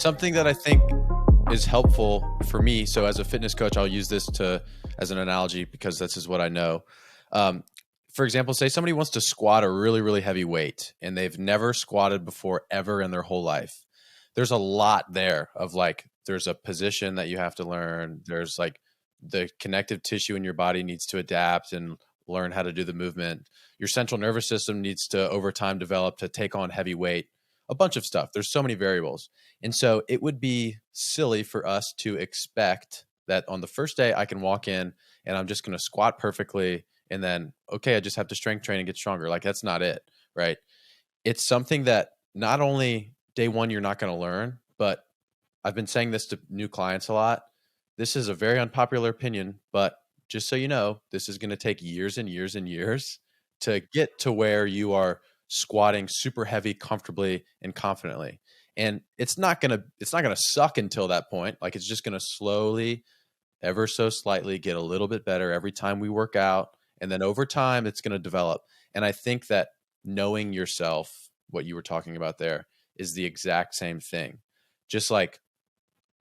Something that I think is helpful for me. So as a fitness coach, I'll use this as an analogy because this is what I know. Um, for example, say somebody wants to squat a really, really heavy weight and they've never squatted before ever in their whole life. There's a lot there of like, there's a position that you have to learn. There's like the connective tissue in your body needs to adapt and learn how to do the movement. Your central nervous system needs to over time develop to take on heavy weight, a bunch of stuff. There's so many variables. And so it would be silly for us to expect that on the first day I can walk in and I'm just going to squat perfectly. And then, okay, I just have to strength train and get stronger. Like that's not it, right? It's something that not only day one, you're not going to learn, but I've been saying this to new clients a lot. This is a very unpopular opinion, but just so you know, this is going to take years and years and years to get to where you are squatting super heavy comfortably and confidently. And it's not going to suck until that point. Like it's just going to slowly, ever so slightly get a little bit better every time we work out. And then over time, it's going to develop. And I think that knowing yourself, what you were talking about there, is the exact same thing. Just like,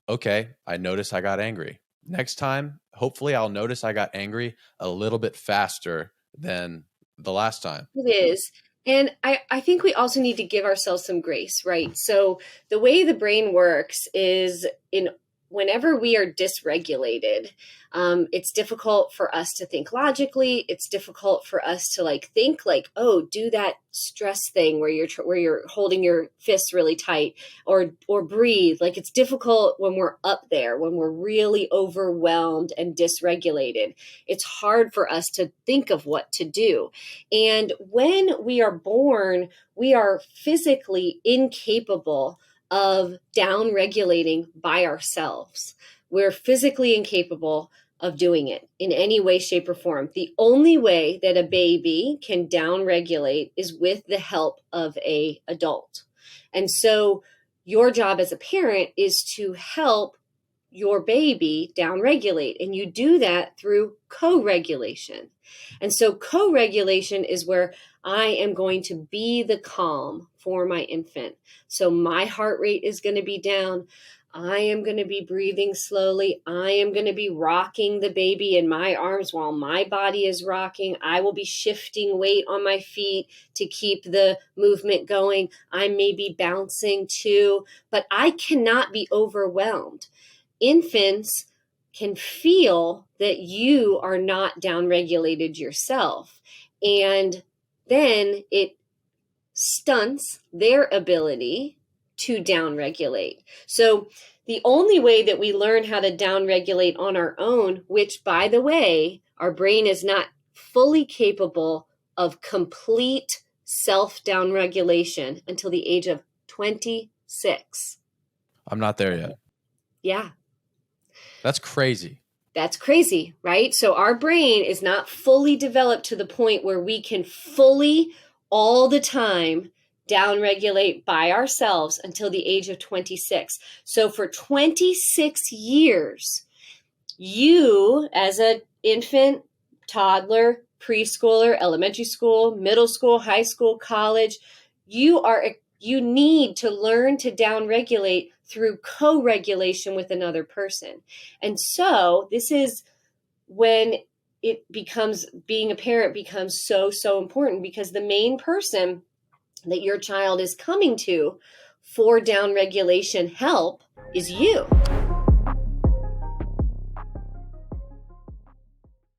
okay, I notice I got angry. Next time, hopefully I'll notice I got angry a little bit faster than the last time. It is. And I think we also need to give ourselves some grace, right? So the way the brain works is whenever we are dysregulated, it's difficult for us to think logically. It's difficult for us to think oh, do that stress thing where you're holding your fists really tight or breathe. Like it's difficult when we're up there, when we're really overwhelmed and dysregulated. It's hard for us to think of what to do. And when we are born, we are physically incapable of down-regulating by ourselves. We're physically incapable of doing it in any way, shape, or form. The only way that a baby can down-regulate is with the help of an adult. And so your job as a parent is to help your baby down-regulate. And you do that through co-regulation. And so co-regulation is where I am going to be the calm for my infant. So my heart rate is going to be down. I am going to be breathing slowly. I am going to be rocking the baby in my arms while my body is rocking. I will be shifting weight on my feet to keep the movement going. I may be bouncing too, but I cannot be overwhelmed. Infants can feel that you are not downregulated yourself. And then it stunts their ability to downregulate. So the only way that we learn how to downregulate on our own, which by the way, our brain is not fully capable of complete self-downregulation until the age of 26. I'm not there yet. Yeah. That's crazy. That's crazy, right? So our brain is not fully developed to the point where we can fully, all the time, downregulate by ourselves until the age of 26. So for 26 years, you as an infant, toddler, preschooler, elementary school, middle school, high school, college, you need to learn to downregulate through co-regulation with another person. And so this is when being a parent becomes so, so important, because the main person that your child is coming to for downregulation help is you.